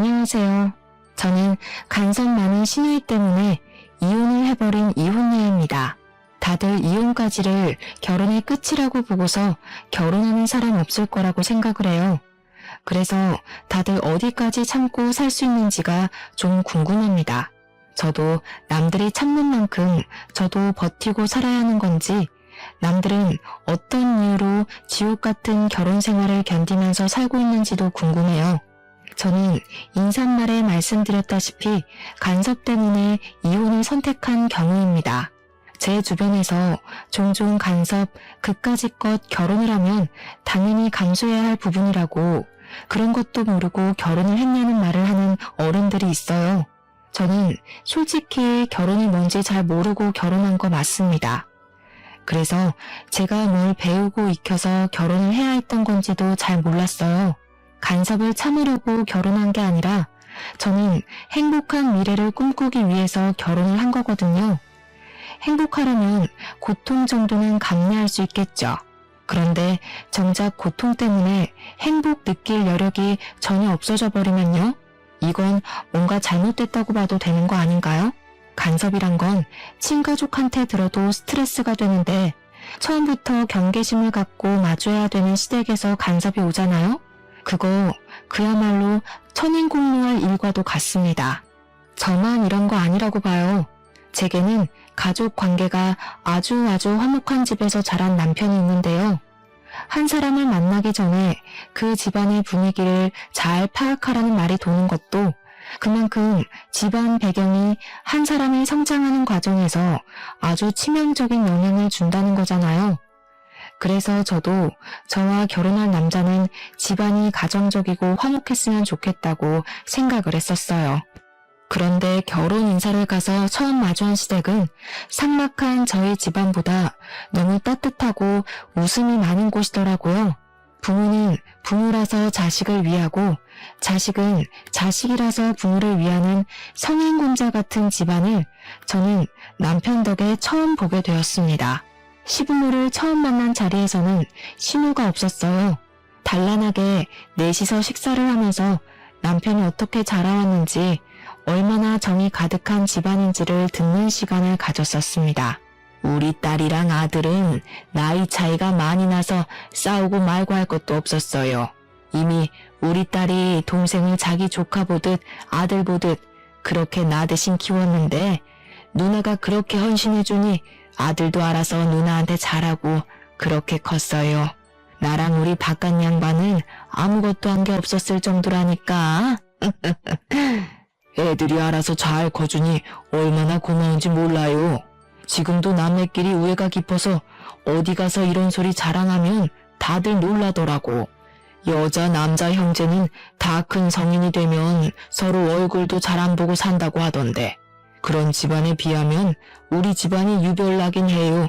안녕하세요. 저는 간섭 많은 시누이 때문에 이혼을 해버린 이혼녀입니다. 다들 이혼까지를 결혼의 끝이라고 보고서 결혼하는 사람 없을 거라고 생각을 해요. 그래서 다들 어디까지 참고 살 수 있는지가 좀 궁금합니다. 저도 남들이 참는 만큼 저도 버티고 살아야 하는 건지, 남들은 어떤 이유로 지옥 같은 결혼 생활을 견디면서 살고 있는지도 궁금해요. 저는 인사말에 말씀드렸다시피 간섭 때문에 이혼을 선택한 경우입니다. 제 주변에서 종종 간섭, 그까짓것 결혼을 하면 당연히 감수해야 할 부분이라고, 그런 것도 모르고 결혼을 했냐는 말을 하는 어른들이 있어요. 저는 솔직히 결혼이 뭔지 잘 모르고 결혼한 거 맞습니다. 그래서 제가 뭘 배우고 익혀서 결혼을 해야 했던 건지도 잘 몰랐어요. 간섭을 참으려고 결혼한 게 아니라 저는 행복한 미래를 꿈꾸기 위해서 결혼을 한 거거든요. 행복하려면 고통 정도는 감내할 수 있겠죠. 그런데 정작 고통 때문에 행복 느낄 여력이 전혀 없어져 버리면요? 이건 뭔가 잘못됐다고 봐도 되는 거 아닌가요? 간섭이란 건 친가족한테 들어도 스트레스가 되는데 처음부터 경계심을 갖고 마주해야 되는 시댁에서 간섭이 오잖아요? 그거 그야말로 천인공노할 일과도 같습니다. 저만 이런 거 아니라고 봐요. 제게는 가족 관계가 아주 화목한 집에서 자란 남편이 있는데요. 한 사람을 만나기 전에 그 집안의 분위기를 잘 파악하라는 말이 도는 것도 그만큼 집안 배경이 한 사람이 성장하는 과정에서 아주 치명적인 영향을 준다는 거잖아요. 그래서 저도 저와 결혼할 남자는 집안이 가정적이고 화목했으면 좋겠다고 생각을 했었어요. 그런데 결혼 인사를 가서 처음 마주한 시댁은 삭막한 저희 집안보다 너무 따뜻하고 웃음이 많은 곳이더라고요. 부모는 부모라서 자식을 위하고 자식은 자식이라서 부모를 위하는 성인군자 같은 집안을 저는 남편 덕에 처음 보게 되었습니다. 시부모를 처음 만난 자리에서는 신우가 없었어요. 단란하게 넷이서 식사를 하면서 남편이 어떻게 자라왔는지, 얼마나 정이 가득한 집안인지를 듣는 시간을 가졌었습니다. 우리 딸이랑 아들은 나이 차이가 많이 나서 싸우고 말고 할 것도 없었어요. 이미 우리 딸이 동생을 자기 조카 보듯 아들 보듯 그렇게 나 대신 키웠는데 누나가 그렇게 헌신해주니 아들도 알아서 누나한테 잘하고 그렇게 컸어요. 나랑 우리 바깥 양반은 아무것도 한 게 없었을 정도라니까. 애들이 알아서 잘 커주니 얼마나 고마운지 몰라요. 지금도 남매끼리 우애가 깊어서 어디 가서 이런 소리 자랑하면 다들 놀라더라고. 여자 남자 형제는 다 큰 성인이 되면 서로 얼굴도 잘 안 보고 산다고 하던데, 그런 집안에 비하면 우리 집안이 유별나긴 해요.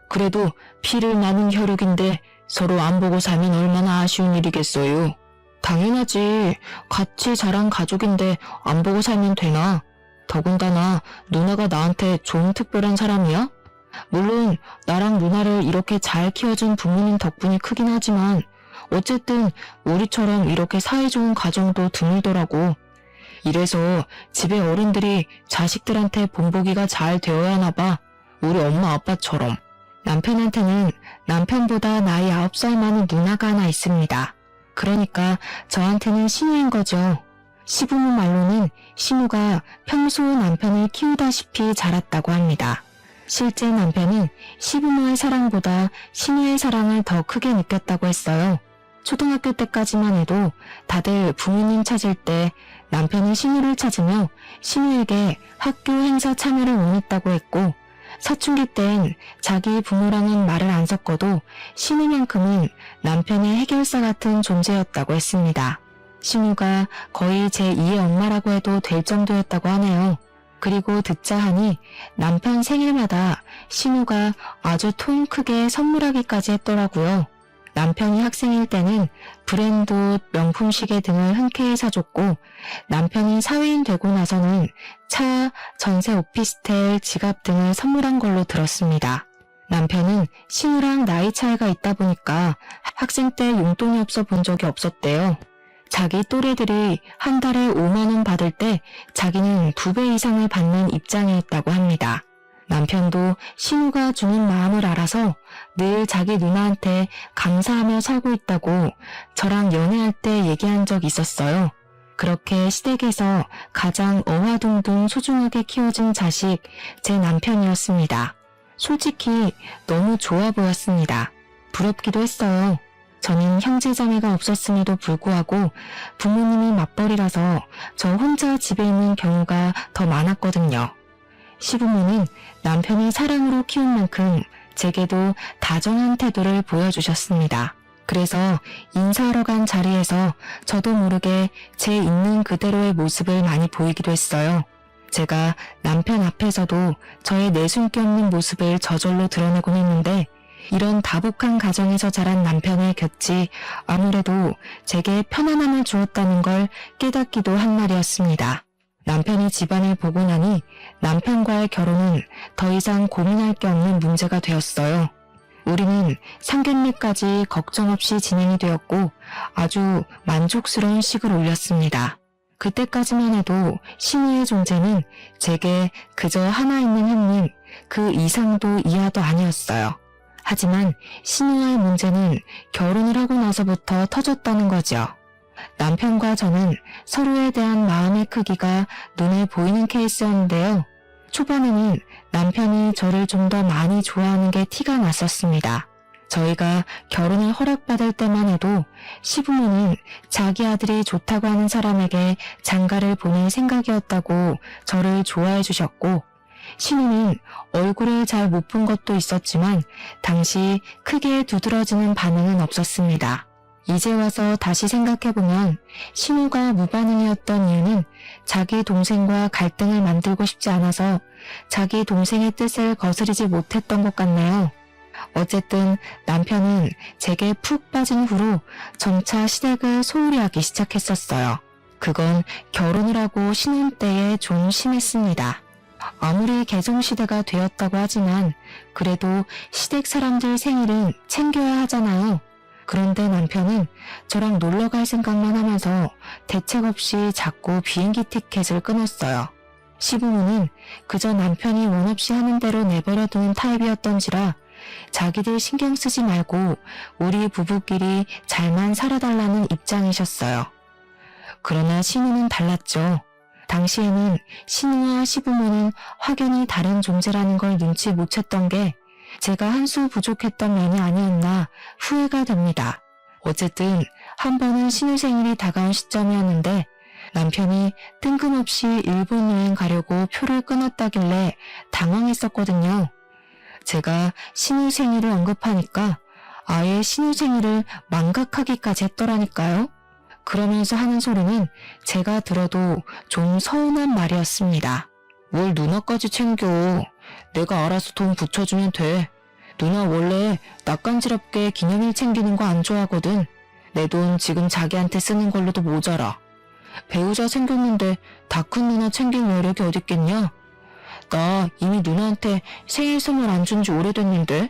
그래도 피를 나눈 혈육인데 서로 안 보고 살면 얼마나 아쉬운 일이겠어요. 당연하지. 같이 자란 가족인데 안 보고 살면 되나? 더군다나 누나가 나한테 좀 특별한 사람이야? 물론 나랑 누나를 이렇게 잘 키워준 부모님 덕분이 크긴 하지만 어쨌든 우리처럼 이렇게 사이좋은 가정도 드물더라고. 이래서 집의 어른들이 자식들한테 본보기가 잘 되어야 하나 봐. 우리 엄마 아빠처럼. 남편한테는 남편보다 나이 9살 많은 누나가 하나 있습니다. 그러니까 저한테는 신우인 거죠. 시부모 말로는 신우가 평소 남편을 키우다시피 자랐다고 합니다. 실제 남편은 시부모의 사랑보다 신우의 사랑을 더 크게 느꼈다고 했어요. 초등학교 때까지만 해도 다들 부모님 찾을 때 남편이 신우를 찾으며 신우에게 학교 행사 참여를 원했다고 했고, 사춘기 땐 자기 부모랑은 말을 안 섞어도 신우만큼은 남편의 해결사 같은 존재였다고 했습니다. 신우가 거의 제2의 엄마라고 해도 될 정도였다고 하네요. 그리고 듣자 하니 남편 생일마다 신우가 아주 통 크게 선물하기까지 했더라고요. 남편이 학생일 때는 브랜드 옷, 명품 시계 등을 흔쾌히 사줬고, 남편이 사회인 되고 나서는 차, 전세 오피스텔, 지갑 등을 선물한 걸로 들었습니다. 남편은 신우랑 나이 차이가 있다 보니까 학생 때 용돈이 없어 본 적이 없었대요. 자기 또래들이 한 달에 5만 원 받을 때 자기는 2배 이상을 받는 입장에 있다고 합니다. 남편도 신우가 주는 마음을 알아서 늘 자기 누나한테 감사하며 살고 있다고 저랑 연애할 때 얘기한 적이 있었어요. 그렇게 시댁에서 가장 어화둥둥 소중하게 키워준 자식 제 남편이었습니다. 솔직히 너무 좋아 보였습니다. 부럽기도 했어요. 저는 형제자매가 없었음에도 불구하고 부모님이 맞벌이라서 저 혼자 집에 있는 경우가 더 많았거든요. 시부모는 남편이 사랑으로 키운 만큼 제게도 다정한 태도를 보여주셨습니다. 그래서 인사하러 간 자리에서 저도 모르게 제 있는 그대로의 모습을 많이 보이기도 했어요. 제가 남편 앞에서도 저의 내숭기 없는 모습을 저절로 드러내곤 했는데 이런 다복한 가정에서 자란 남편의 곁이 아무래도 제게 편안함을 주었다는 걸 깨닫기도 한 날이었습니다. 남편이 집안을 보고 나니 남편과의 결혼은 더 이상 고민할 게 없는 문제가 되었어요. 우리는 상견례까지 걱정 없이 진행이 되었고 아주 만족스러운 식을 올렸습니다. 그때까지만 해도 신우의 존재는 제게 그저 하나 있는 형님 그 이상도 이하도 아니었어요. 하지만 신우와의 문제는 결혼을 하고 나서부터 터졌다는 거죠. 남편과 저는 서로에 대한 마음의 크기가 눈에 보이는 케이스였는데요. 초반에는 남편이 저를 좀 더 많이 좋아하는 게 티가 났었습니다. 저희가 결혼을 허락받을 때만 해도 시부모는 자기 아들이 좋다고 하는 사람에게 장가를 보낼 생각이었다고 저를 좋아해 주셨고 신우는 얼굴을 잘 못 본 것도 있었지만 당시 크게 두드러지는 반응은 없었습니다. 이제 와서 다시 생각해보면 신우가 무반응이었던 이유는 자기 동생과 갈등을 만들고 싶지 않아서 자기 동생의 뜻을 거스르지 못했던 것 같네요. 어쨌든 남편은 제게 푹 빠진 후로 점차 시댁을 소홀히 하기 시작했었어요. 그건 결혼을 하고 신혼 때에 좀 심했습니다. 아무리 개성시대가 되었다고 하지만 그래도 시댁 사람들 생일은 챙겨야 하잖아요. 그런데 남편은 저랑 놀러갈 생각만 하면서 대책 없이 자꾸 비행기 티켓을 끊었어요. 시부모는 그저 남편이 원 없이 하는 대로 내버려두는 타입이었던지라 자기들 신경 쓰지 말고 우리 부부끼리 잘만 살아달라는 입장이셨어요. 그러나 신우는 달랐죠. 당시에는 신우와 시부모는 확연히 다른 존재라는 걸 눈치 못 챘던 게 제가 한 수 부족했던 면이 아니었나 후회가 됩니다. 어쨌든 한 번은 신우 생일이 다가온 시점이었는데 남편이 뜬금없이 일본 여행 가려고 표를 끊었다길래 당황했었거든요. 제가 신우 생일을 언급하니까 아예 신우 생일을 망각하기까지 했더라니까요. 그러면서 하는 소리는 제가 들어도 좀 서운한 말이었습니다. 뭘 누나까지 챙겨. 내가 알아서 돈 붙여주면 돼. 누나 원래 낯간지럽게 기념일 챙기는 거 안 좋아하거든. 내 돈 지금 자기한테 쓰는 걸로도 모자라. 배우자 생겼는데 다 큰 누나 챙길 여력이 어딨겠냐? 나 이미 누나한테 생일 선물 안 준 지 오래됐는데.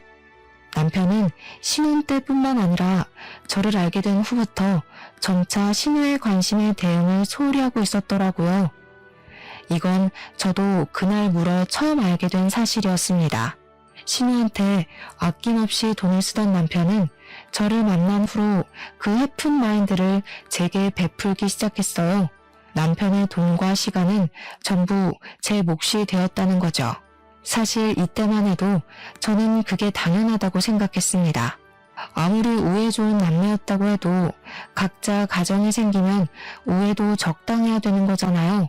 남편은 신혼 때뿐만 아니라 저를 알게 된 후부터 점차 신우의 관심에 대응을 소홀히 하고 있었더라고요. 이건 저도 그날 물어 처음 알게 된 사실이었습니다. 신우한테 아낌없이 돈을 쓰던 남편은 저를 만난 후로 그 해픈 마인드를 제게 베풀기 시작했어요. 남편의 돈과 시간은 전부 제 몫이 되었다는 거죠. 사실 이때만 해도 저는 그게 당연하다고 생각했습니다. 아무리 우애 좋은 남매였다고 해도 각자 가정이 생기면 우애도 적당해야 되는 거잖아요.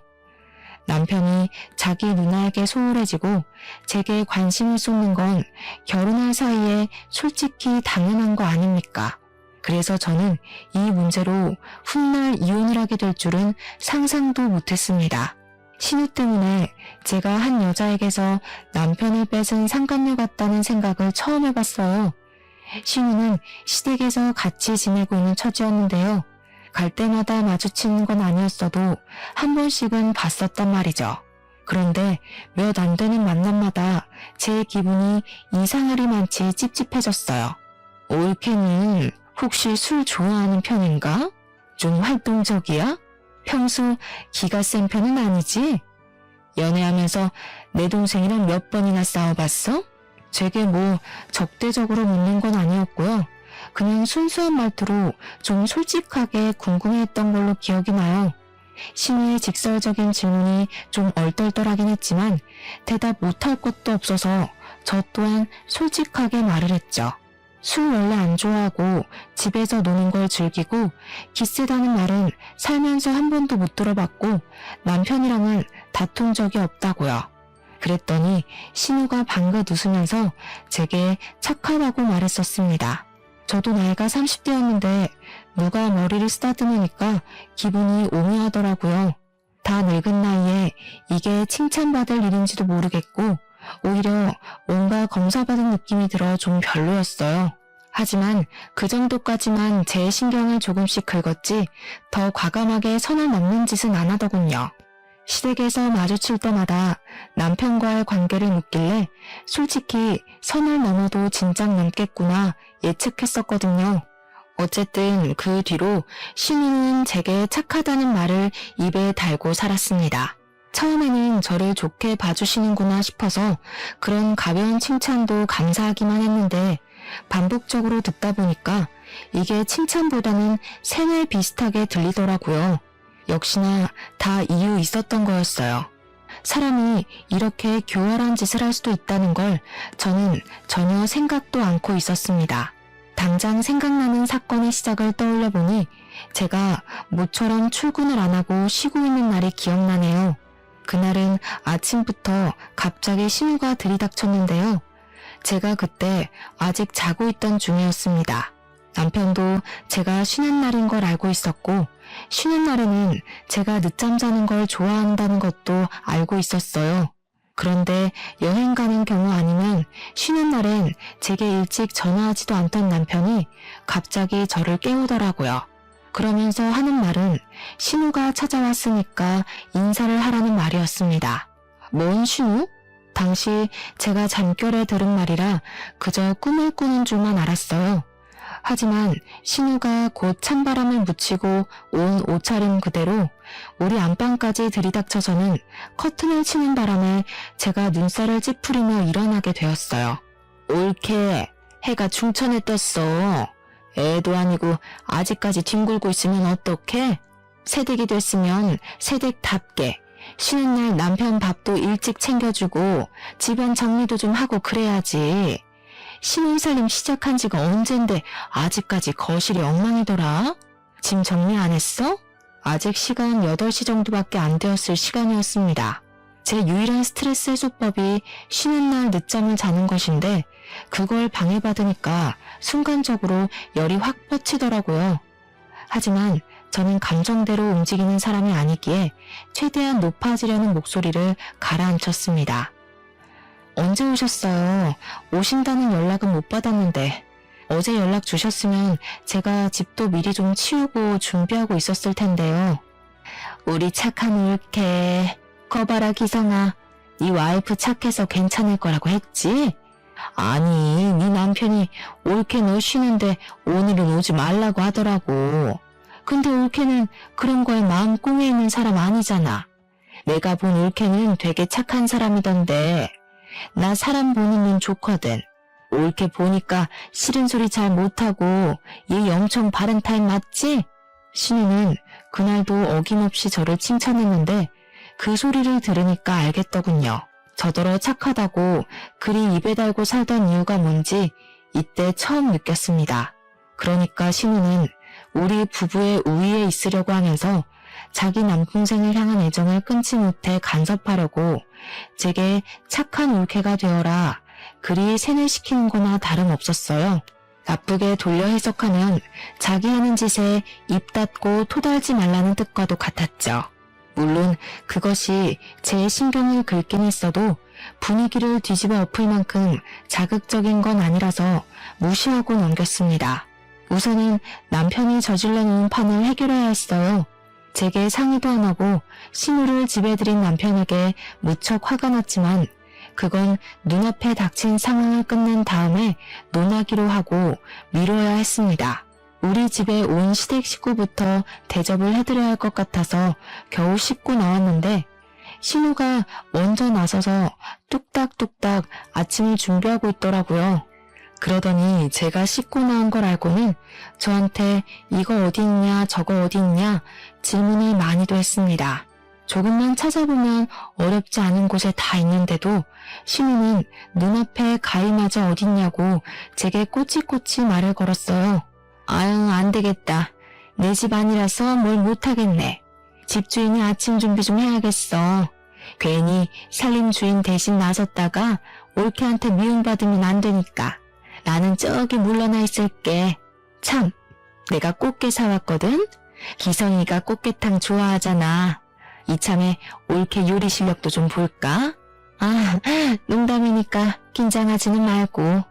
남편이 자기 누나에게 소홀해지고 제게 관심을 쏟는 건 결혼할 사이에 솔직히 당연한 거 아닙니까? 그래서 저는 이 문제로 훗날 이혼을 하게 될 줄은 상상도 못했습니다. 신우 때문에 제가 한 여자에게서 남편을 뺏은 상간녀 같다는 생각을 처음 해봤어요. 신우는 시댁에서 같이 지내고 있는 처지였는데요. 갈 때마다 마주치는 건 아니었어도 한 번씩은 봤었단 말이죠. 그런데 몇 안 되는 만남마다 제 기분이 이상하리만치 찝찝해졌어요. 올케는 혹시 술 좋아하는 편인가? 좀 활동적이야? 평소 기가 센 편은 아니지? 연애하면서 내 동생이랑 몇 번이나 싸워봤어? 제게 뭐 적대적으로 묻는 건 아니었고요. 그냥 순수한 말투로 좀 솔직하게 궁금해했던 걸로 기억이 나요. 신우의 직설적인 질문이 좀 얼떨떨하긴 했지만 대답 못할 것도 없어서 저 또한 솔직하게 말을 했죠. 술 원래 안 좋아하고 집에서 노는 걸 즐기고 기세다는 말은 살면서 한 번도 못 들어봤고 남편이랑은 다툰 적이 없다고요. 그랬더니 신우가 방긋 웃으면서 제게 착하다고 말했었습니다. 저도 나이가 30대였는데 누가 머리를 쓰다듬으니까 기분이 오묘하더라고요. 다 늙은 나이에 이게 칭찬받을 일인지도 모르겠고 오히려 뭔가 검사받은 느낌이 들어 좀 별로였어요. 하지만 그 정도까지만 제 신경을 조금씩 긁었지 더 과감하게 선을 넘는 짓은 안 하더군요. 시댁에서 마주칠 때마다 남편과의 관계를 묻길래 솔직히 선을 넘어도 진작 넘겠구나 예측했었거든요. 어쨌든 그 뒤로 신우는 제게 착하다는 말을 입에 달고 살았습니다. 처음에는 저를 좋게 봐주시는구나 싶어서 그런 가벼운 칭찬도 감사하기만 했는데 반복적으로 듣다 보니까 이게 칭찬보다는 생활 비슷하게 들리더라고요. 역시나 다 이유 있었던 거였어요. 사람이 이렇게 교활한 짓을 할 수도 있다는 걸 저는 전혀 생각도 않고 있었습니다. 당장 생각나는 사건의 시작을 떠올려 보니 제가 모처럼 출근을 안 하고 쉬고 있는 날이 기억나네요. 그날은 아침부터 갑자기 신우가 들이닥쳤는데요. 제가 그때 아직 자고 있던 중이었습니다. 남편도 제가 쉬는 날인 걸 알고 있었고 쉬는 날에는 제가 늦잠 자는 걸 좋아한다는 것도 알고 있었어요. 그런데 여행 가는 경우 아니면 쉬는 날엔 제게 일찍 전화하지도 않던 남편이 갑자기 저를 깨우더라고요. 그러면서 하는 말은 신우가 찾아왔으니까 인사를 하라는 말이었습니다. 뭔 신우? 당시 제가 잠결에 들은 말이라 그저 꿈을 꾸는 줄만 알았어요. 하지만 신우가 곧 찬바람을 묻히고 온 옷차림 그대로 우리 안방까지 들이닥쳐서는 커튼을 치는 바람에 제가 눈살을 찌푸리며 일어나게 되었어요. 옳게 해가 중천에 떴어. 애도 아니고 아직까지 뒹굴고 있으면 어떡해? 새댁이 됐으면 새댁답게 쉬는 날 남편 밥도 일찍 챙겨주고 집안 정리도 좀 하고 그래야지. 신혼살림 시작한 지가 언젠데 아직까지 거실이 엉망이더라? 짐 정리 안 했어? 아직 시간 8시 정도밖에 안 되었을 시간이었습니다. 제 유일한 스트레스 해소법이 쉬는 날 늦잠을 자는 것인데 그걸 방해받으니까 순간적으로 열이 확 뻗치더라고요. 하지만 저는 감정대로 움직이는 사람이 아니기에 최대한 높아지려는 목소리를 가라앉혔습니다. 언제 오셨어요? 오신다는 연락은 못 받았는데 어제 연락 주셨으면 제가 집도 미리 좀 치우고 준비하고 있었을 텐데요. 우리 착한 올케. 거봐라 기성아. 네 와이프 착해서 괜찮을 거라고 했지? 아니 네 남편이 올케 너 쉬는데 오늘은 오지 말라고 하더라고. 근데 올케는 그런 거에 마음 꽁해 있는 사람 아니잖아. 내가 본 올케는 되게 착한 사람이던데 나 사람 보는 눈 좋거든. 올케 보니까 싫은 소리 잘 못하고 얘 엄청 바른 타입 맞지? 신우는 그날도 어김없이 저를 칭찬했는데 그 소리를 들으니까 알겠더군요. 저더러 착하다고 그리 입에 달고 살던 이유가 뭔지 이때 처음 느꼈습니다. 그러니까 신우는 우리 부부의 우위에 있으려고 하면서 자기 남동생을 향한 애정을 끊지 못해 간섭하려고 제게 착한 올케가 되어라 그리 세뇌시키는 거나 다름없었어요. 나쁘게 돌려 해석하면 자기 하는 짓에 입 닫고 토달지 말라는 뜻과도 같았죠. 물론 그것이 제 신경을 긁긴 했어도 분위기를 뒤집어 엎을 만큼 자극적인 건 아니라서 무시하고 넘겼습니다. 우선은 남편이 저질러 놓은 판을 해결해야 했어요. 제게 상의도 안 하고 신우를 집에 들인 남편에게 무척 화가 났지만 그건 눈앞에 닥친 상황을 끝낸 다음에 논하기로 하고 미뤄야 했습니다. 우리 집에 온 시댁 식구부터 대접을 해드려야 할 것 같아서 겨우 씻고 나왔는데 신우가 먼저 나서서 뚝딱뚝딱 아침을 준비하고 있더라고요. 그러더니 제가 씻고 나온 걸 알고는 저한테 이거 어디 있냐 저거 어디 있냐 질문을 많이도 했습니다. 조금만 찾아보면 어렵지 않은 곳에 다 있는데도 신우는 눈앞에 가위마저 어딨냐고 제게 꼬치꼬치 말을 걸었어요. 아유 안 되겠다. 내 집 아니라서 뭘 못하겠네. 집주인이 아침 준비 좀 해야겠어. 괜히 살림 주인 대신 나섰다가 올케한테 미움받으면 안 되니까. 나는 저기 물러나 있을게. 참, 내가 꽃게 사왔거든? 기성이가 꽃게탕 좋아하잖아. 이참에 올케 요리 실력도 좀 볼까? 아, 농담이니까 긴장하지는 말고.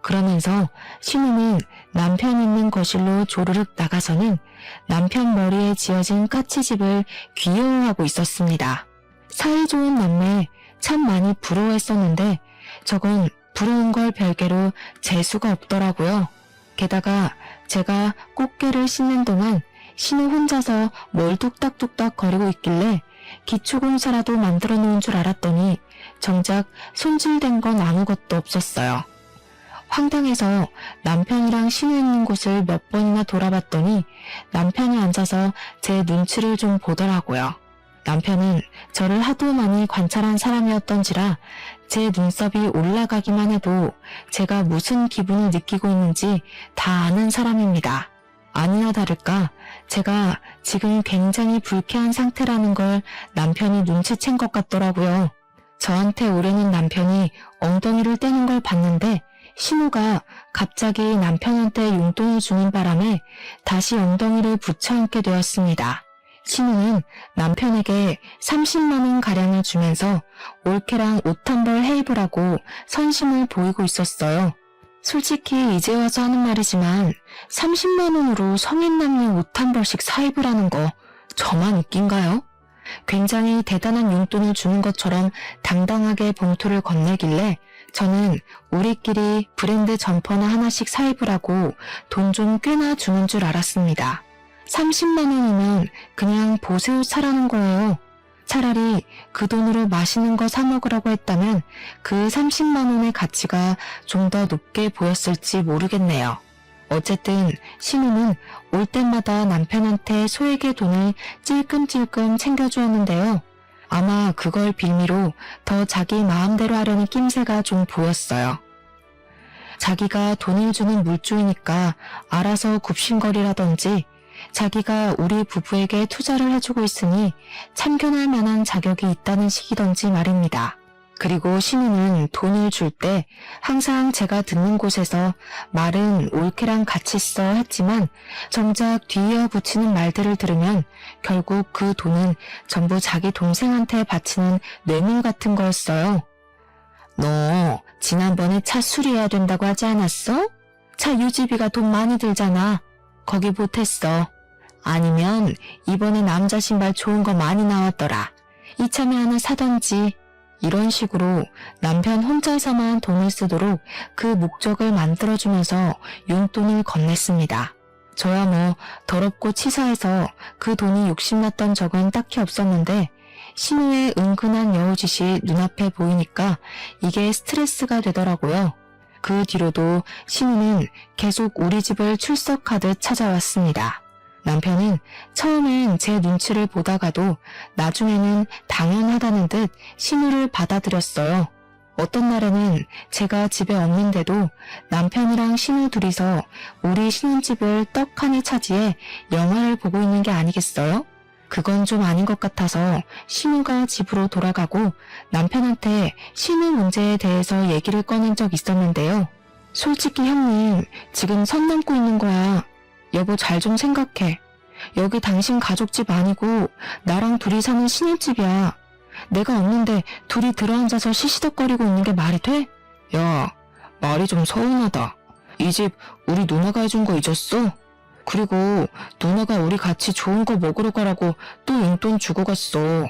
그러면서 신우는 남편 있는 거실로 조르륵 나가서는 남편 머리에 지어진 까치집을 귀여워하고 있었습니다. 사이좋은 남매 참 많이 부러워했었는데 저건 부러운 걸 별개로 재수가 없더라고요. 게다가 제가 꽃게를 씻는 동안 신우 혼자서 뭘 뚝딱뚝딱 거리고 있길래 기초공사라도 만들어 놓은 줄 알았더니 정작 손질된 건 아무것도 없었어요. 황당해서 남편이랑 신우 있는 곳을 몇 번이나 돌아봤더니 남편이 앉아서 제 눈치를 좀 보더라고요. 남편은 저를 하도 많이 관찰한 사람이었던지라 제 눈썹이 올라가기만 해도 제가 무슨 기분을 느끼고 있는지 다 아는 사람입니다. 아니나 다를까 제가 지금 굉장히 불쾌한 상태라는 걸 남편이 눈치챈 것 같더라고요. 저한테 오려는 남편이 엉덩이를 떼는 걸 봤는데 신우가 갑자기 남편한테 용돈을 주는 바람에 다시 엉덩이를 붙여안게 되었습니다. 신우는 남편에게 30만원 가량을 주면서 올케랑 옷 한 벌 해입으라고 선심을 보이고 있었어요. 솔직히 이제 와서 하는 말이지만 30만원으로 성인 남녀 옷 한 벌씩 사입으라는 거 저만 웃긴가요? 굉장히 대단한 용돈을 주는 것처럼 당당하게 봉투를 건네길래 저는 우리끼리 브랜드 점퍼나 하나씩 사입으라고 돈 좀 꽤나 주는 줄 알았습니다. 30만원이면 그냥 보세옷 사라는 거예요. 차라리 그 돈으로 맛있는 거 사 먹으라고 했다면 그 30만원의 가치가 좀 더 높게 보였을지 모르겠네요. 어쨌든 신우는 올 때마다 남편한테 소액의 돈을 찔끔찔끔 챙겨주었는데요. 아마 그걸 빌미로 더 자기 마음대로 하려는 낌새가 좀 보였어요. 자기가 돈을 주는 물주이니까 알아서 굽신거리라든지 자기가 우리 부부에게 투자를 해주고 있으니 참견할 만한 자격이 있다는 식이던지 말입니다. 그리고 신우는 돈을 줄 때 항상 제가 듣는 곳에서 말은 올케랑 같이 써 했지만 정작 뒤이어 붙이는 말들을 들으면 결국 그 돈은 전부 자기 동생한테 바치는 뇌물 같은 거였어요. 너 지난번에 차 수리해야 된다고 하지 않았어? 차 유지비가 돈 많이 들잖아. 거기 보탰어. 아니면 이번에 남자 신발 좋은 거 많이 나왔더라. 이참에 하나 사던지. 이런 식으로 남편 혼자서만 돈을 쓰도록 그 목적을 만들어주면서 용돈을 건넸습니다. 저야 뭐 더럽고 치사해서 그 돈이 욕심났던 적은 딱히 없었는데 신우의 은근한 여우짓이 눈앞에 보이니까 이게 스트레스가 되더라고요. 그 뒤로도 신우는 계속 우리 집을 출석하듯 찾아왔습니다. 남편은 처음엔 제 눈치를 보다가도 나중에는 당연하다는 듯 신우를 받아들였어요. 어떤 날에는 제가 집에 없는데도 남편이랑 신우 둘이서 우리 신혼집을 떡하니 차지해 영화를 보고 있는 게 아니겠어요? 그건 좀 아닌 것 같아서 신우가 집으로 돌아가고 남편한테 신우 문제에 대해서 얘기를 꺼낸 적 있었는데요. 솔직히 형님, 지금 선 넘고 있는 거야. 여보 잘 좀 생각해. 여기 당신 가족집 아니고 나랑 둘이 사는 신혼집이야. 내가 없는데 둘이 들어앉아서 시시덕거리고 있는 게 말이 돼? 야, 말이 좀 서운하다. 이 집 우리 누나가 해준 거 잊었어? 그리고 누나가 우리 같이 좋은 거 먹으러 가라고 또 용돈 주고 갔어.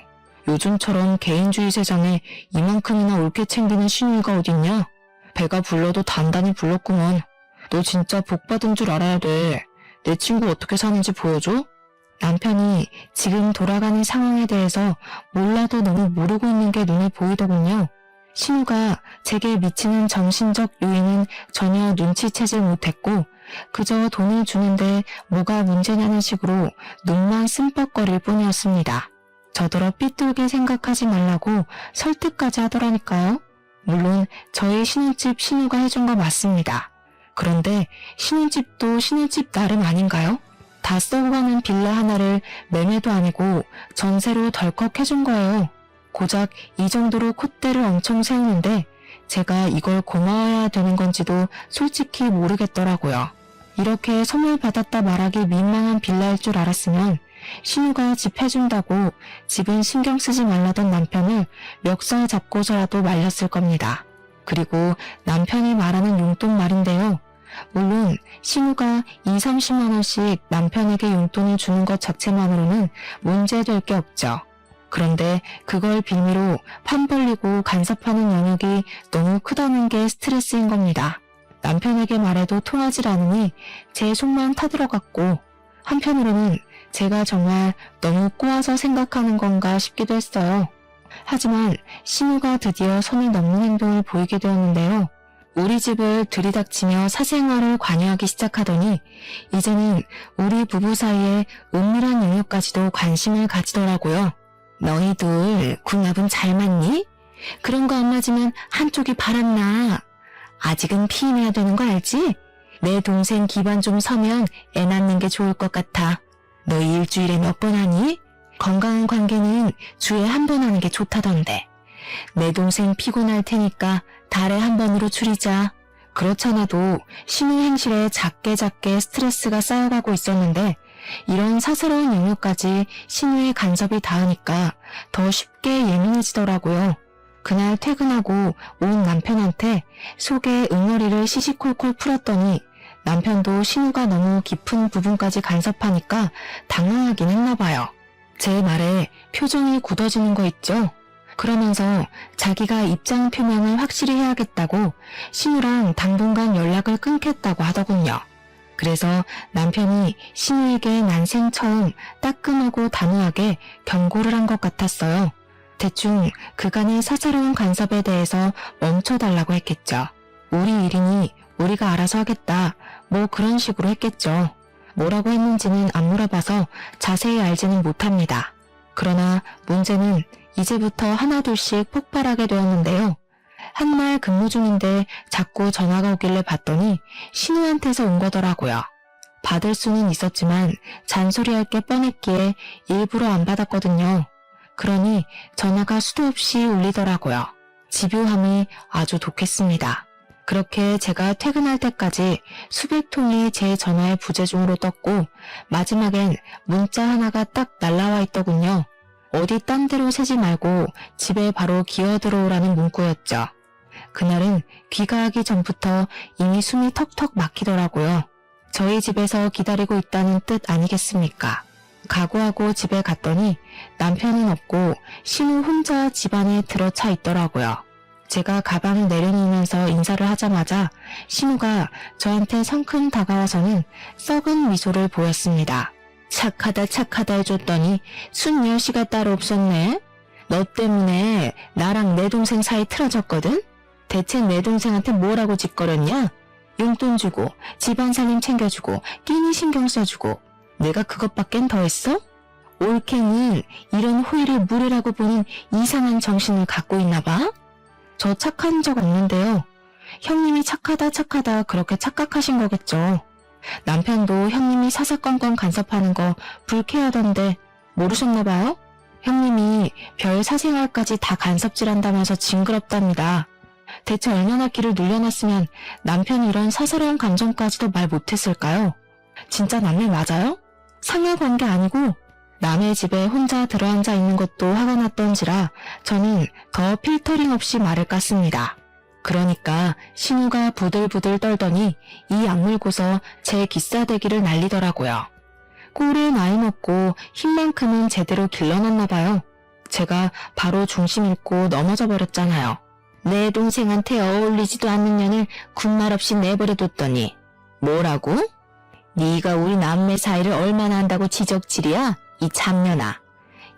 요즘처럼 개인주의 세상에 이만큼이나 옳게 챙기는 신우이가 어딨냐? 배가 불러도 단단히 불렀구먼. 너 진짜 복 받은 줄 알아야 돼. 내 친구 어떻게 사는지 보여줘? 남편이 지금 돌아가는 상황에 대해서 몰라도 너무 모르고 있는 게 눈에 보이더군요. 신우가 제게 미치는 정신적 요인은 전혀 눈치채질 못했고 그저 돈을 주는데 뭐가 문제냐는 식으로 눈만 씀뻑거릴 뿐이었습니다. 저더러 삐뚤게 생각하지 말라고 설득까지 하더라니까요. 물론 저희 신혼집 신우가 해준 거 맞습니다. 그런데 신혼집도 신혼집 나름 아닌가요? 다 썩어가는 빌라 하나를 매매도 아니고 전세로 덜컥 해준 거예요. 고작 이 정도로 콧대를 엄청 세우는데 제가 이걸 고마워해야 되는 건지도 솔직히 모르겠더라고요. 이렇게 선물 받았다 말하기 민망한 빌라일 줄 알았으면 신우가 집 해준다고 집은 신경 쓰지 말라던 남편을 멱살 잡고서라도 말렸을 겁니다. 그리고 남편이 말하는 용돈 말인데요. 물론 신우가 30만 원씩 남편에게 용돈을 주는 것 자체만으로는 문제될 게 없죠. 그런데 그걸 빌미로 판 벌리고 간섭하는 영역이 너무 크다는 게 스트레스인 겁니다. 남편에게 말해도 통하질 않으니 제 속만 타들어갔고 한편으로는 제가 정말 너무 꼬아서 생각하는 건가 싶기도 했어요. 하지만 신우가 드디어 선을 넘는 행동을 보이게 되었는데요. 우리 집을 들이닥치며 사생활을 관여하기 시작하더니 이제는 우리 부부 사이의 은밀한 영역까지도 관심을 가지더라고요. 너희들 궁합은 잘 맞니? 그런 거 안 맞으면 한쪽이 바람나. 아직은 피임해야 되는 거 알지? 내 동생 기반 좀 서면 애 낳는 게 좋을 것 같아. 너희 일주일에 몇 번 하니? 건강한 관계는 주에 한 번 하는 게 좋다던데. 내 동생 피곤할 테니까 달에 한 번으로 줄이자. 그렇잖아도 신우 행실에 작게 스트레스가 쌓여가고 있었는데 이런 사사로운 영역까지 신우의 간섭이 닿으니까 더 쉽게 예민해지더라고요. 그날 퇴근하고 온 남편한테 속에 응어리를 시시콜콜 풀었더니 남편도 신우가 너무 깊은 부분까지 간섭하니까 당황하긴 했나봐요. 제 말에 표정이 굳어지는 거 있죠? 그러면서 자기가 입장 표명을 확실히 해야겠다고 신우랑 당분간 연락을 끊겠다고 하더군요. 그래서 남편이 신우에게 난생 처음 따끔하고 단호하게 경고를 한 것 같았어요. 대충 그간의 사사로운 간섭에 대해서 멈춰달라고 했겠죠. 우리 일이니 우리가 알아서 하겠다. 뭐 그런 식으로 했겠죠. 뭐라고 했는지는 안 물어봐서 자세히 알지는 못합니다. 그러나 문제는 이제부터 하나둘씩 폭발하게 되었는데요. 한날 근무 중인데 자꾸 전화가 오길래 봤더니 신우한테서 온 거더라고요. 받을 수는 있었지만 잔소리할 게 뻔했기에 일부러 안 받았거든요. 그러니 전화가 수도 없이 울리더라고요. 집요함이 아주 독했습니다. 그렇게 제가 퇴근할 때까지 수백 통이 제 전화의 부재중으로 떴고 마지막엔 문자 하나가 딱 날라와 있더군요. 어디 딴 데로 새지 말고 집에 바로 기어 들어오라는 문구였죠. 그날은 귀가하기 전부터 이미 숨이 턱턱 막히더라고요. 저희 집에서 기다리고 있다는 뜻 아니겠습니까? 각오하고 집에 갔더니 남편은 없고 신우 혼자 집 안에 들어차 있더라고요. 제가 가방을 내려놓으면서 인사를 하자마자 신우가 저한테 성큼 다가와서는 썩은 미소를 보였습니다. 착하다 해줬더니 순여시가 따로 없었네. 너 때문에 나랑 내 동생 사이 틀어졌거든? 대체 내 동생한테 뭐라고 짓거렸냐? 용돈 주고 집안 살림 챙겨주고 끼니 신경 써주고 내가 그것밖엔 더 했어? 올케는 이런 호의를 무례라고 보는 이상한 정신을 갖고 있나 봐? 저 착한 적 없는데요. 형님이 착하다 그렇게 착각하신 거겠죠. 남편도 형님이 사사건건 간섭하는 거 불쾌하던데 모르셨나 봐요? 형님이 별 사생활까지 다 간섭질한다면서 징그럽답니다. 대체 얼마나 길을 늘려놨으면 남편이 이런 사사로운 감정까지도 말 못했을까요? 진짜 남매 맞아요? 상하관계 아니고 남의 집에 혼자 들어앉아 있는 것도 화가 났던지라 저는 더 필터링 없이 말을 깠습니다. 그러니까 신우가 부들부들 떨더니 이 악물고서 제 기싸대기를 날리더라고요. 꼴에 나이 먹고 힘만큼은 제대로 길러놨나 봐요. 제가 바로 중심 잃고 넘어져 버렸잖아요. 내 동생한테 어울리지도 않는 년을 군말 없이 내버려뒀더니 뭐라고? 네가 우리 남매 사이를 얼마나 한다고 지적질이야? 이 잡년아.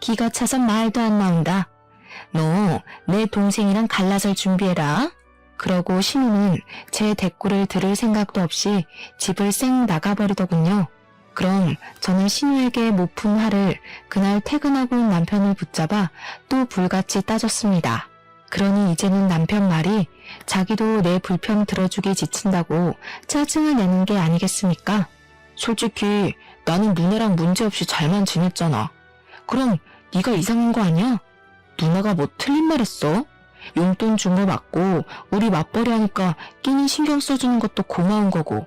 기가 차서 말도 안 나온다. 너 내 동생이랑 갈라설 준비해라. 그러고 신우는 제 대꾸를 들을 생각도 없이 집을 쌩 나가버리더군요. 그럼 저는 신우에게 못 푼 화를 그날 퇴근하고 온 남편을 붙잡아 또 불같이 따졌습니다. 그러니 이제는 남편 말이 자기도 내 불평 들어주기 지친다고 짜증을 내는 게 아니겠습니까? 솔직히 나는 누나랑 문제없이 잘만 지냈잖아. 그럼 네가 이상한 거 아니야? 누나가 뭐 틀린 말 했어? 용돈 준 거 맞고 우리 맞벌이 하니까 끼니 신경 써주는 것도 고마운 거고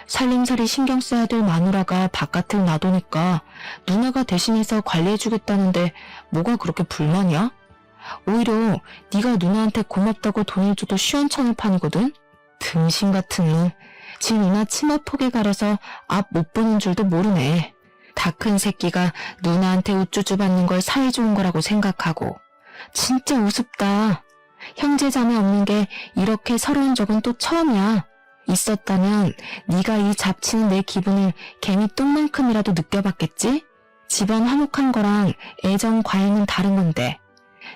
살림살이 신경 써야 될 마누라가 바깥을 놔두니까 누나가 대신해서 관리해주겠다는데 뭐가 그렇게 불만이야? 오히려 네가 누나한테 고맙다고 돈을 줘도 시원찮을 판이거든? 등신 같은 놈. 지 누나 치마폭에 가려서 앞 못 보는 줄도 모르네. 다 큰 새끼가 누나한테 우쭈쭈 받는 걸 사이 좋은 거라고 생각하고. 진짜 우습다. 형제 자매 없는 게 이렇게 서러운 적은 또 처음이야. 있었다면 네가 이 잡치는 내 기분을 개미 똥만큼이라도 느껴봤겠지? 집안 화목한 거랑 애정 과잉은 다른 건데.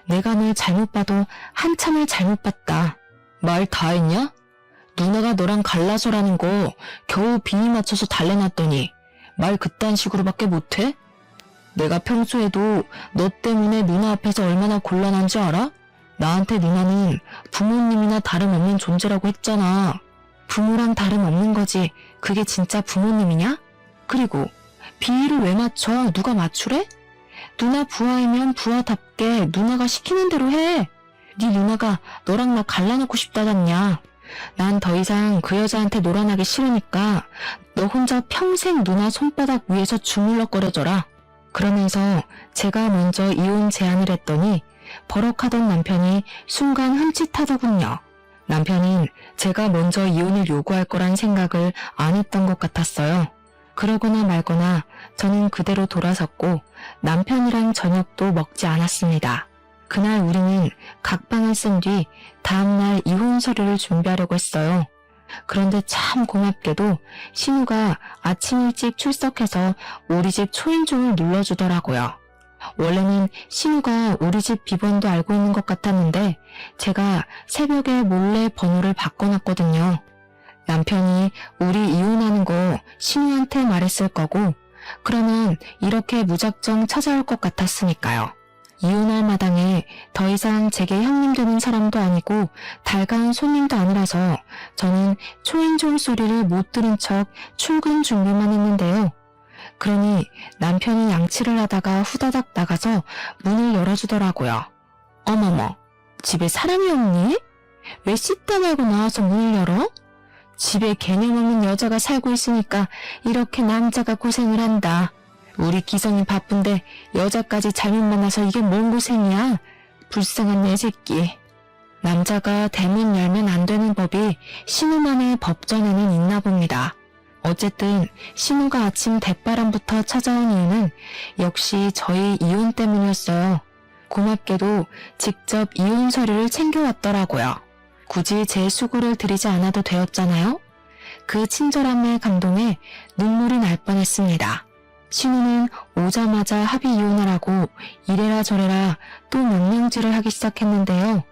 내가 널 잘못 봐도 한참을 잘못 봤다. 말 다 했냐? 누나가 너랑 갈라서라는 거 겨우 비니 맞춰서 달래놨더니 말 그딴 식으로밖에 못해? 내가 평소에도 너 때문에 누나 앞에서 얼마나 곤란한지 알아? 나한테 누나는 부모님이나 다름없는 존재라고 했잖아. 부모랑 다름없는 거지. 그게 진짜 부모님이냐? 그리고 비위를 왜 맞춰? 누가 맞추래? 누나 부하이면 부하답게 누나가 시키는 대로 해. 네 누나가 너랑 나 갈라놓고 싶다잖냐. 난 더 이상 그 여자한테 놀아나기 싫으니까 너 혼자 평생 누나 손바닥 위에서 주물럭거려줘라. 그러면서 제가 먼저 이혼 제안을 했더니 버럭하던 남편이 순간 흠칫하더군요. 남편은 제가 먼저 이혼을 요구할 거란 생각을 안 했던 것 같았어요. 그러거나 말거나 저는 그대로 돌아섰고 남편이랑 저녁도 먹지 않았습니다. 그날 우리는 각방을 쓴 뒤 다음날 이혼 서류를 준비하려고 했어요. 그런데 참 고맙게도 신우가 아침 일찍 출석해서 우리 집 초인종을 눌러주더라고요. 원래는 신우가 우리 집 비번도 알고 있는 것 같았는데 제가 새벽에 몰래 번호를 바꿔놨거든요. 남편이 우리 이혼하는 거 신우한테 말했을 거고 그러면 이렇게 무작정 찾아올 것 같았으니까요. 이혼할 마당에 더 이상 제게 형님 되는 사람도 아니고 달가운 손님도 아니라서 저는 초인종 소리를 못 들은 척 출근 준비만 했는데요. 그러니 남편이 양치를 하다가 후다닥 나가서 문을 열어주더라고요. 어머머, 집에 사람이 없니? 왜 씻다 말고 나와서 문을 열어? 집에 개념 없는 여자가 살고 있으니까 이렇게 남자가 고생을 한다. 우리 기성이 바쁜데 여자까지 잘못 만나서 이게 뭔 고생이야? 불쌍한 내 새끼. 남자가 대문 열면 안 되는 법이 신우만의 법전에는 있나 봅니다. 어쨌든 신우가 아침 대바람부터 찾아온 이유는 역시 저희 이혼 때문이었어요. 고맙게도 직접 이혼 서류를 챙겨왔더라고요. 굳이 제 수고를 들이지 않아도 되었잖아요. 그 친절함에 감동해 눈물이 날 뻔했습니다. 신우는 오자마자 합의 이혼을 하고 이래라 저래라 또 명령질을 하기 시작했는데요.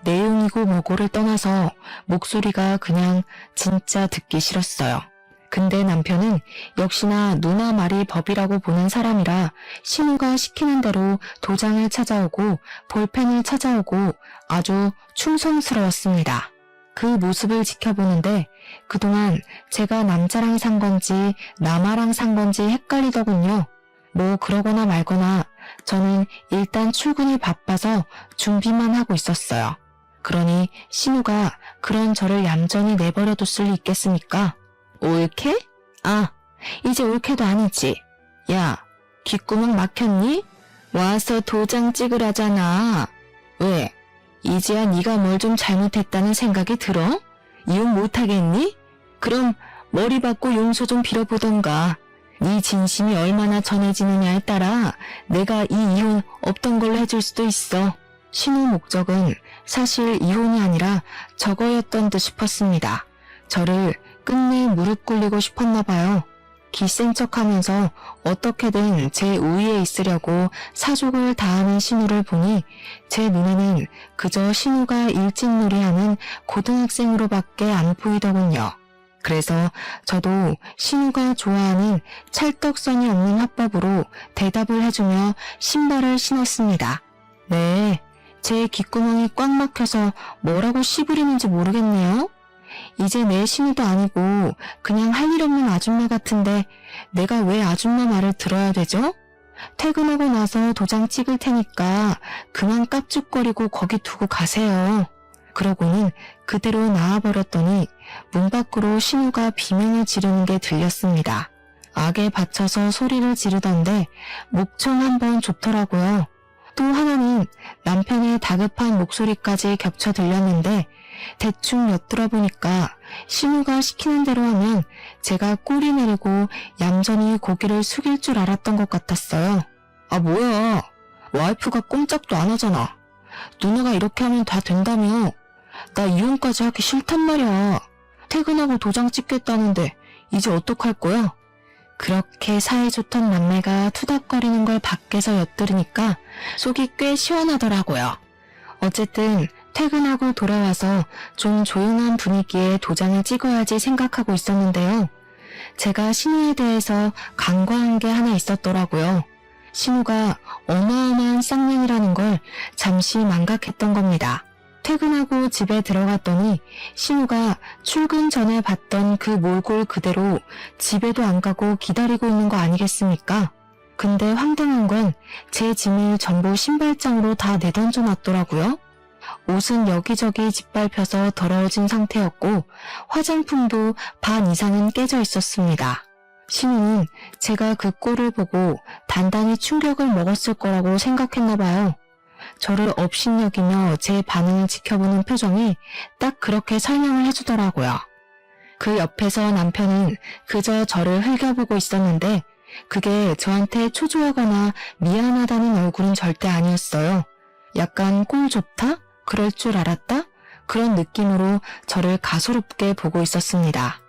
내용이고 뭐고를 떠나서 목소리가 그냥 진짜 듣기 싫었어요. 근데 남편은 역시나 누나 말이 법이라고 보는 사람이라 신우가 시키는 대로 도장을 찾아오고 볼펜을 찾아오고 아주 충성스러웠습니다. 그 모습을 지켜보는데 그동안 제가 남자랑 산 건지 남아랑 산 건지 헷갈리더군요. 뭐 그러거나 말거나 저는 일단 출근이 바빠서 준비만 하고 있었어요. 그러니 신우가 그런 저를 얌전히 내버려뒀을 리 있겠습니까? 올케? 아, 이제 올케도 아니지. 야, 귓구멍 막혔니? 와서 도장 찍으라잖아. 왜? 이제야 네가 뭘 좀 잘못했다는 생각이 들어? 이혼 못하겠니? 그럼 머리 받고 용서 좀 빌어보던가. 네 진심이 얼마나 전해지느냐에 따라 내가 이 이혼 없던 걸로 해줄 수도 있어. 신우 목적은 사실 이혼이 아니라 저거였던 듯 싶었습니다. 저를 끝내 무릎 꿇리고 싶었나 봐요. 기센 척하면서 어떻게든 제 우위에 있으려고 사족을 다하는 신우를 보니 제 눈에는 그저 신우가 일진놀이하는 고등학생으로밖에 안 보이더군요. 그래서 저도 신우가 좋아하는 찰떡선이 없는 화법으로 대답을 해주며 신발을 신었습니다. 네, 제 귓구멍이 꽉 막혀서 뭐라고 씨부리는지 모르겠네요. 이제 내 신우도 아니고 그냥 할 일 없는 아줌마 같은데 내가 왜 아줌마 말을 들어야 되죠? 퇴근하고 나서 도장 찍을 테니까 그만 깝죽거리고 거기 두고 가세요. 그러고는 그대로 나와버렸더니 문 밖으로 신우가 비명을 지르는 게 들렸습니다. 악에 받쳐서 소리를 지르던데 목청 한번 좋더라고요. 또 하나는 남편의 다급한 목소리까지 겹쳐 들렸는데 대충 엿들어 보니까 신우가 시키는 대로 하면 제가 꼬리 내리고 얌전히 고개를 숙일 줄 알았던 것 같았어요. 아 뭐야, 와이프가 꼼짝도 안 하잖아. 누나가 이렇게 하면 다 된다며. 나 이혼까지 하기 싫단 말이야. 퇴근하고 도장 찍겠다는데 이제 어떡할 거야? 그렇게 사이좋던 남매가 투닥거리는 걸 밖에서 엿들으니까 속이 꽤 시원하더라고요. 어쨌든 퇴근하고 돌아와서 좀 조용한 분위기에 도장을 찍어야지 생각하고 있었는데요. 제가 신우에 대해서 간과한 게 하나 있었더라고요. 신우가 어마어마한 쌍년이라는 걸 잠시 망각했던 겁니다. 퇴근하고 집에 들어갔더니 신우가 출근 전에 봤던 그 몰골 그대로 집에도 안 가고 기다리고 있는 거 아니겠습니까? 근데 황당한 건 제 짐을 전부 신발장으로 다 내던져 놨더라고요. 옷은 여기저기 짓밟혀서 더러워진 상태였고 화장품도 반 이상은 깨져 있었습니다. 신우는 제가 그 꼴을 보고 단단히 충격을 먹었을 거라고 생각했나 봐요. 저를 업신여기며 제 반응을 지켜보는 표정이 딱 그렇게 설명을 해주더라고요. 그 옆에서 남편은 그저 저를 흘겨보고 있었는데 그게 저한테 초조하거나 미안하다는 얼굴은 절대 아니었어요. 약간 꼴 좋다? 그럴 줄 알았다? 그런 느낌으로 저를 가소롭게 보고 있었습니다.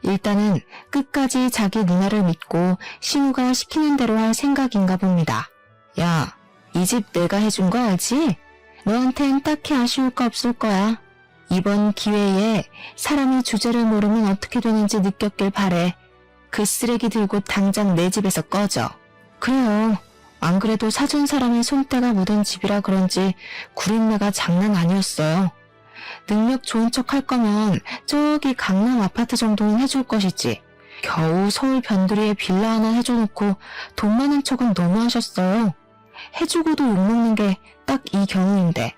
일단은 끝까지 자기 누나를 믿고 신우가 시키는 대로 할 생각인가 봅니다. 야, 이 집 내가 해준 거 알지? 너한텐 딱히 아쉬울 거 없을 거야. 이번 기회에 사람이 주제를 모르면 어떻게 되는지 느꼈길 바래. 그 쓰레기 들고 당장 내 집에서 꺼져. 그래요. 안 그래도 사준 사람의 손때가 묻은 집이라 그런지 구린내가 장난 아니었어요. 능력 좋은 척 할 거면 저기 강남 아파트 정도는 해줄 것이지. 겨우 서울 변두리에 빌라 하나 해줘놓고 돈 많은 척은 너무하셨어요. 해주고도 욕먹는 게 딱 이 경우인데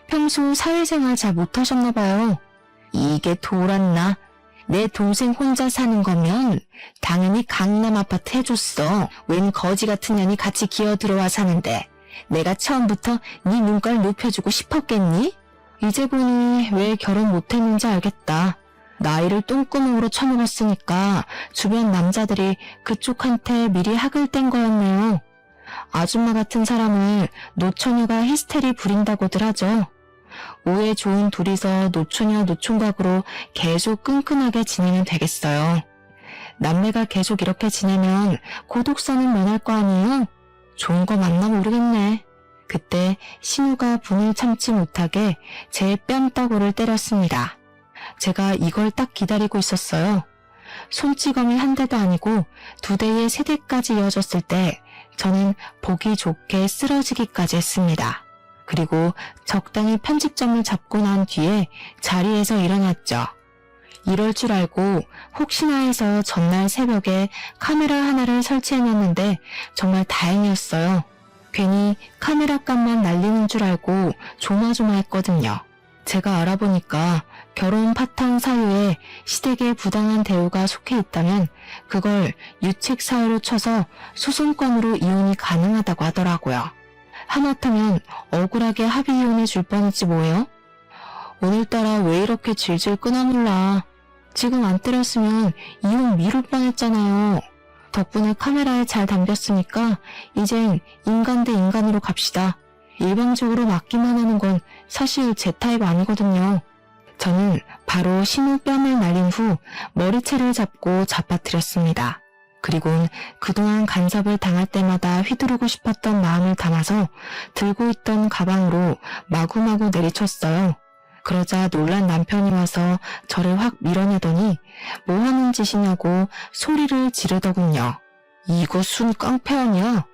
평소 사회생활 잘 못하셨나 봐요. 이게 돌았나? 내 동생 혼자 사는 거면 당연히 강남 아파트 해줬어. 웬 거지 같은 년이 같이 기어 들어와 사는데 내가 처음부터 네 눈깔 높여주고 싶었겠니? 이제 보니 왜 결혼 못했는지 알겠다. 나이를 똥구멍으로 쳐먹었으니까 주변 남자들이 그쪽한테 미리 학을 뗀 거였네요. 아줌마 같은 사람을 노처녀가 히스테리 부린다고들 하죠. 오해 좋은 둘이서 노처녀 노총각으로 계속 끈끈하게 지내면 되겠어요. 남매가 계속 이렇게 지내면 고독사는 면할 거 아니에요? 좋은 거 맞나 모르겠네. 그때 신우가 분을 참지 못하게 제 뺨따구를 때렸습니다. 제가 이걸 딱 기다리고 있었어요. 손찌검이 한 대도 아니고 2대에 3대까지 이어졌을 때 저는 보기 좋게 쓰러지기까지 했습니다. 그리고 적당히 편집점을 잡고 난 뒤에 자리에서 일어났죠. 이럴 줄 알고 혹시나 해서 전날 새벽에 카메라 하나를 설치해놨는데 정말 다행이었어요. 괜히 카메라 값만 날리는 줄 알고 조마조마했거든요. 제가 알아보니까 결혼 파탄 사유에 시댁의 부당한 대우가 속해 있다면 그걸 유책 사유로 쳐서 소송권으로 이혼이 가능하다고 하더라고요. 하마터면 억울하게 합의 이혼해 줄 뻔했지 뭐예요? 오늘따라 왜 이렇게 질질 끊어물라. 지금 안 때렸으면 이혼 미룰 뻔했잖아요. 덕분에 카메라에 잘 담겼으니까 이젠 인간 대 인간으로 갑시다. 일방적으로 맞기만 하는 건 사실 제 타입 아니거든요. 저는 바로 신우 뺨을 날린 후 머리채를 잡고 잡아뜨렸습니다. 그리곤 그동안 간섭을 당할 때마다 휘두르고 싶었던 마음을 담아서 들고 있던 가방으로 마구마구 내리쳤어요. 그러자 놀란 남편이 와서 저를 확 밀어내더니 뭐 하는 짓이냐고 소리를 지르더군요. 이거 순 깡패 아니야?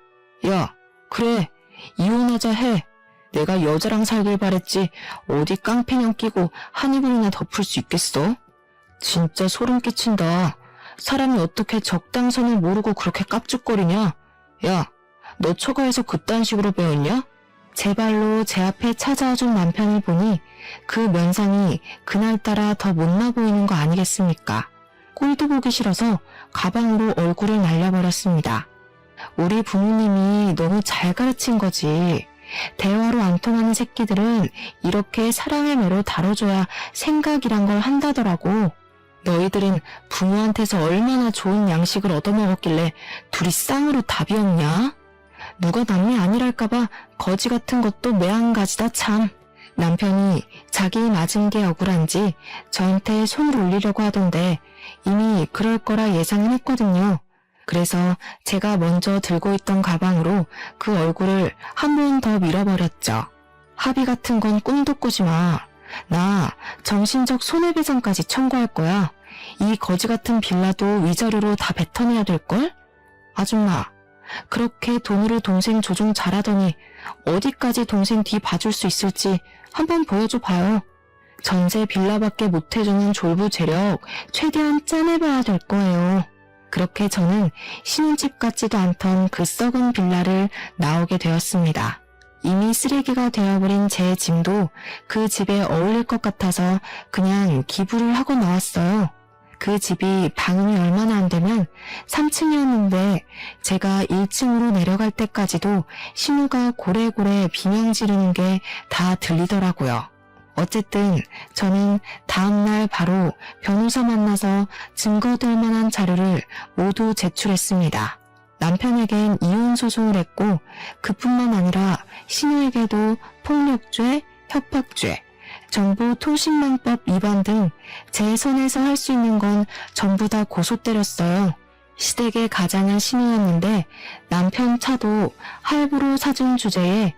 야, 그래, 이혼하자 해. 내가 여자랑 살길 바랬지 어디 깡패냥 끼고 한 이불이나 덮을 수 있겠어? 진짜 소름 끼친다. 사람이 어떻게 적당선을 모르고 그렇게 깝죽거리냐? 야, 너 처가에서 그딴 식으로 배웠냐? 제 발로 제 앞에 찾아와준 남편을 보니 그 면상이 그날따라 더 못나 보이는 거 아니겠습니까? 꼴도 보기 싫어서 가방으로 얼굴을 날려버렸습니다. 우리 부모님이 너무 잘 가르친 거지. 대화로 안 통하는 새끼들은 이렇게 사랑의 매로 다뤄줘야 생각이란 걸 한다더라고. 너희들은 부모한테서 얼마나 좋은 양식을 얻어먹었길래 둘이 쌍으로 답이 없냐? 누가 남이 아니랄까봐 거지 같은 것도 매한가지다 참. 남편이 자기 맞은 게 억울한지 저한테 손을 올리려고 하던데 이미 그럴 거라 예상은 했거든요. 그래서 제가 먼저 들고 있던 가방으로 그 얼굴을 한 번 더 밀어버렸죠. 합의 같은 건 꿈도 꾸지 마. 나 정신적 손해배상까지 청구할 거야. 이 거지 같은 빌라도 위자료로 다 뱉어내야 될걸? 아줌마, 그렇게 돈으로 동생 조종 잘하더니 어디까지 동생 뒤 봐줄 수 있을지 한번 보여줘 봐요. 전세 빌라밖에 못해주는 졸부 재력 최대한 짜내봐야 될 거예요. 그렇게 저는 신혼집 같지도 않던 그 썩은 빌라를 나오게 되었습니다. 이미 쓰레기가 되어버린 제 짐도 그 집에 어울릴 것 같아서 그냥 기부를 하고 나왔어요. 그 집이 방음이 얼마나 안 되면 3층이었는데 제가 1층으로 내려갈 때까지도 신우가 고래고래 비명 지르는 게 다 들리더라고요. 어쨌든 저는 다음날 바로 변호사 만나서 증거될 만한 자료를 모두 제출했습니다. 남편에겐 이혼 소송을 했고 그뿐만 아니라 신우에게도 폭력죄, 협박죄, 정보통신망법 위반 등 제 선에서 할 수 있는 건 전부 다 고소 때렸어요. 시댁의 가장은 신우였는데 남편 차도 할부로 사준 주제에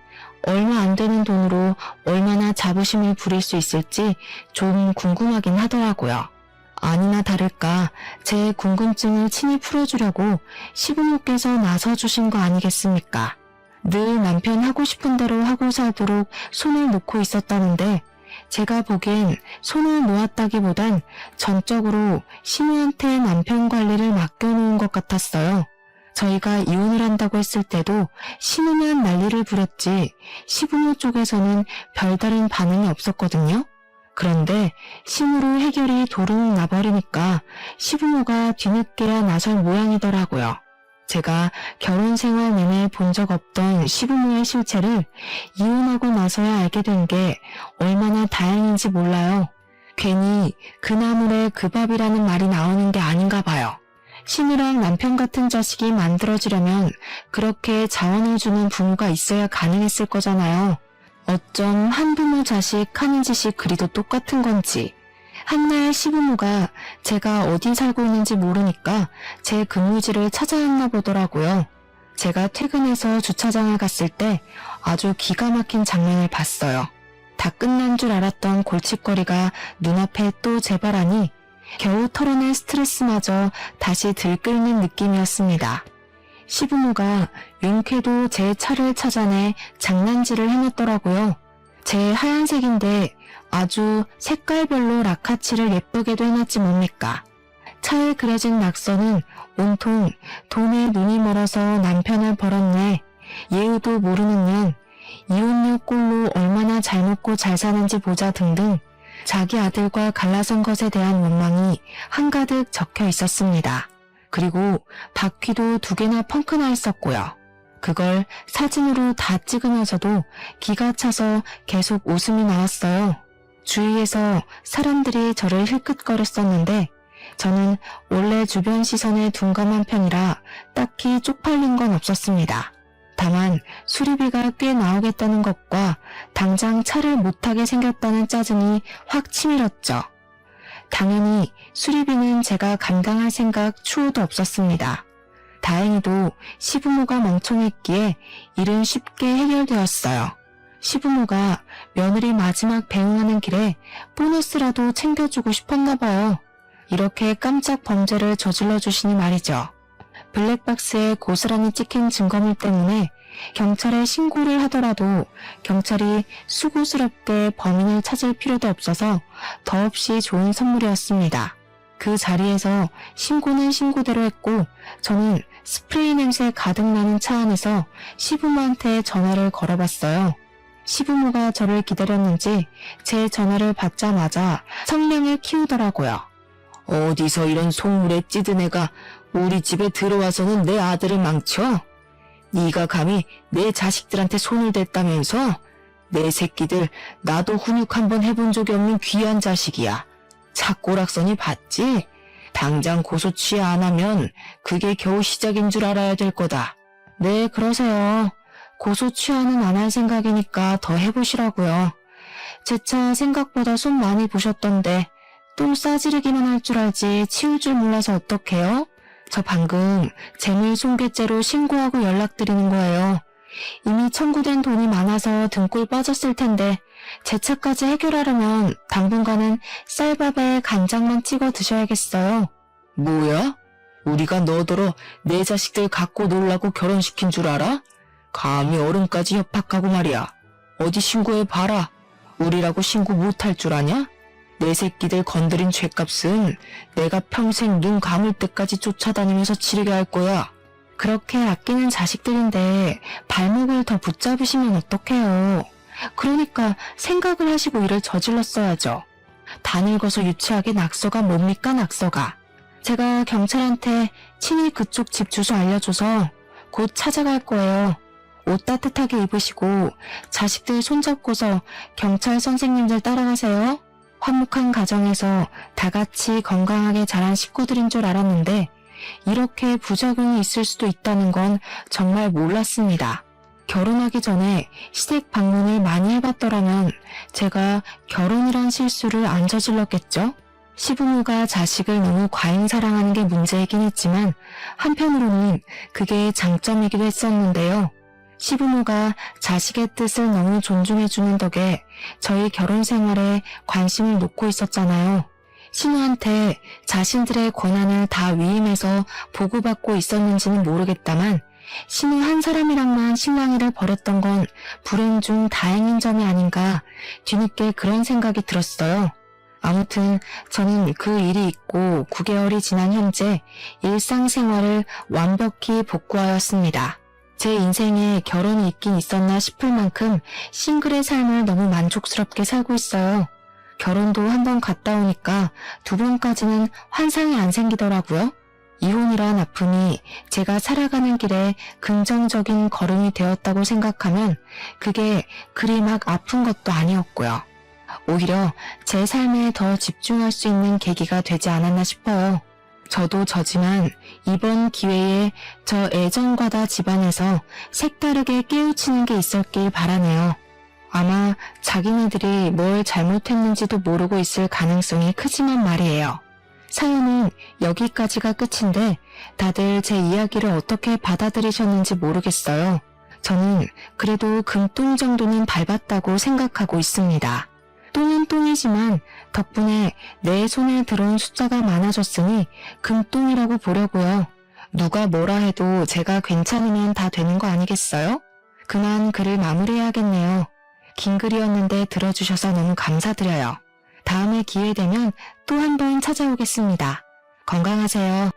얼마 안 되는 돈으로 얼마나 자부심을 부릴 수 있을지 좀 궁금하긴 하더라고요. 아니나 다를까 제 궁금증을 친히 풀어주려고 시부모께서 나서주신 거 아니겠습니까? 늘 남편 하고 싶은 대로 하고 살도록 손을 놓고 있었다는데 제가 보기엔 손을 놓았다기보단 전적으로 신우한테 남편 관리를 맡겨놓은 것 같았어요. 저희가 이혼을 한다고 했을 때도 신우만 난리를 부렸지 시부모 쪽에서는 별다른 반응이 없었거든요. 그런데 신우로 해결이 도루묵 나버리니까 시부모가 뒤늦게야 나설 모양이더라고요. 제가 결혼 생활 내내 본 적 없던 시부모의 실체를 이혼하고 나서야 알게 된 게 얼마나 다행인지 몰라요. 괜히 그 나물에 그 밥이라는 말이 나오는 게 아닌가 봐요. 신우랑 남편 같은 자식이 만들어지려면 그렇게 자원을 주는 부모가 있어야 가능했을 거잖아요. 어쩜 한부모 자식 하는 짓이 그리도 똑같은 건지. 한날 시부모가 제가 어디 살고 있는지 모르니까 제 근무지를 찾아왔나 보더라고요. 제가 퇴근해서 주차장을 갔을 때 아주 기가 막힌 장면을 봤어요. 다 끝난 줄 알았던 골칫거리가 눈앞에 또 재발하니 겨우 털어낼 스트레스마저 다시 들끓는 느낌이었습니다. 시부모가 윤쾌도 제 차를 찾아내 장난질을 해놨더라고요. 제 하얀색인데 아주 색깔별로 라카치를 예쁘게도 해놨지 뭡니까. 차에 그려진 낙서는 온통 돈에 눈이 멀어서 남편을 벌었네. 예우도 모르는 년, 이혼녀 꼴로 얼마나 잘 먹고 잘 사는지 보자 등등 자기 아들과 갈라선 것에 대한 원망이 한가득 적혀 있었습니다. 그리고 바퀴도 2개나 펑크 나 있었고요. 그걸 사진으로 다 찍으면서도 기가 차서 계속 웃음이 나왔어요. 주위에서 사람들이 저를 힐끗거렸었는데 저는 원래 주변 시선에 둔감한 편이라 딱히 쪽팔린 건 없었습니다. 다만 수리비가 꽤 나오겠다는 것과 당장 차를 못 타게 생겼다는 짜증이 확 치밀었죠. 당연히 수리비는 제가 감당할 생각 추호도 없었습니다. 다행히도 시부모가 멍청했기에 일은 쉽게 해결되었어요. 시부모가 며느리 마지막 배웅하는 길에 보너스라도 챙겨주고 싶었나 봐요. 이렇게 깜짝 범죄를 저질러 주시니 말이죠. 블랙박스에 고스란히 찍힌 증거물 때문에 경찰에 신고를 하더라도 경찰이 수고스럽게 범인을 찾을 필요도 없어서 더없이 좋은 선물이었습니다. 그 자리에서 신고는 신고대로 했고 저는 스프레이 냄새 가득 나는 차 안에서 시부모한테 전화를 걸어봤어요. 시부모가 저를 기다렸는지 제 전화를 받자마자 성량을 키우더라고요. 어디서 이런 속물에 찌든 애가 우리 집에 들어와서는 내 아들을 망쳐? 네가 감히 내 자식들한테 손을 댔다면서? 내 새끼들 나도 훈육 한번 해본 적이 없는 귀한 자식이야. 착고락선이 봤지? 당장 고소 취하 안 하면 그게 겨우 시작인 줄 알아야 될 거다. 네, 그러세요. 고소 취하는 안 할 생각이니까 더 해보시라고요. 제 차 생각보다 손 많이 보셨던데 똥 싸지르기만 할 줄 알지 치울 줄 몰라서 어떡해요? 저 방금 재물손괴죄로 신고하고 연락드리는 거예요. 이미 청구된 돈이 많아서 등골 빠졌을 텐데 제 차까지 해결하려면 당분간은 쌀밥에 간장만 찍어 드셔야겠어요. 뭐야? 우리가 너더러 내 자식들 갖고 놀라고 결혼시킨 줄 알아? 감히 어른까지 협박하고 말이야. 어디 신고해봐라. 우리라고 신고 못할 줄 아냐? 내 새끼들 건드린 죄값은 내가 평생 눈 감을 때까지 쫓아다니면서 치르게 할 거야. 그렇게 아끼는 자식들인데 발목을 더 붙잡으시면 어떡해요. 그러니까 생각을 하시고 일을 저질렀어야죠. 다 늙어서 유치하게 낙서가 뭡니까 낙서가. 제가 경찰한테 친히 그쪽 집 주소 알려줘서 곧 찾아갈 거예요. 옷 따뜻하게 입으시고 자식들 손잡고서 경찰 선생님들 따라가세요. 화목한 가정에서 다 같이 건강하게 자란 식구들인 줄 알았는데 이렇게 부작용이 있을 수도 있다는 건 정말 몰랐습니다. 결혼하기 전에 시댁 방문을 많이 해봤더라면 제가 결혼이란 실수를 안 저질렀겠죠? 시부모가 자식을 너무 과잉 사랑하는 게 문제이긴 했지만 한편으로는 그게 장점이기도 했었는데요. 시부모가 자식의 뜻을 너무 존중해주는 덕에 저희 결혼 생활에 관심을 놓고 있었잖아요. 신우한테 자신들의 권한을 다 위임해서 보고받고 있었는지는 모르겠다만 신우 한 사람이랑만 신랑이를 벌였던 건 불행 중 다행인 점이 아닌가 뒤늦게 그런 생각이 들었어요. 아무튼 저는 그 일이 있고 9개월이 지난 현재 일상생활을 완벽히 복구하였습니다. 제 인생에 결혼이 있긴 있었나 싶을 만큼 싱글의 삶을 너무 만족스럽게 살고 있어요. 결혼도 한 번 갔다 오니까 두 번까지는 환상이 안 생기더라고요. 이혼이란 아픔이 제가 살아가는 길에 긍정적인 걸음이 되었다고 생각하면 그게 그리 막 아픈 것도 아니었고요. 오히려 제 삶에 더 집중할 수 있는 계기가 되지 않았나 싶어요. 저도 저지만 이번 기회에 저 애정과다 집안에서 색다르게 깨우치는 게 있었길 바라네요. 아마 자기네들이 뭘 잘못했는지도 모르고 있을 가능성이 크지만 말이에요. 사연은 여기까지가 끝인데 다들 제 이야기를 어떻게 받아들이셨는지 모르겠어요. 저는 그래도 금똥 정도는 밟았다고 생각하고 있습니다. 똥은 똥이지만 덕분에 내 손에 들어온 숫자가 많아졌으니 금똥이라고 보려고요. 누가 뭐라 해도 제가 괜찮으면 다 되는 거 아니겠어요? 그만 글을 마무리해야겠네요. 긴 글이었는데 들어주셔서 너무 감사드려요. 다음에 기회 되면 또 한 번 찾아오겠습니다. 건강하세요.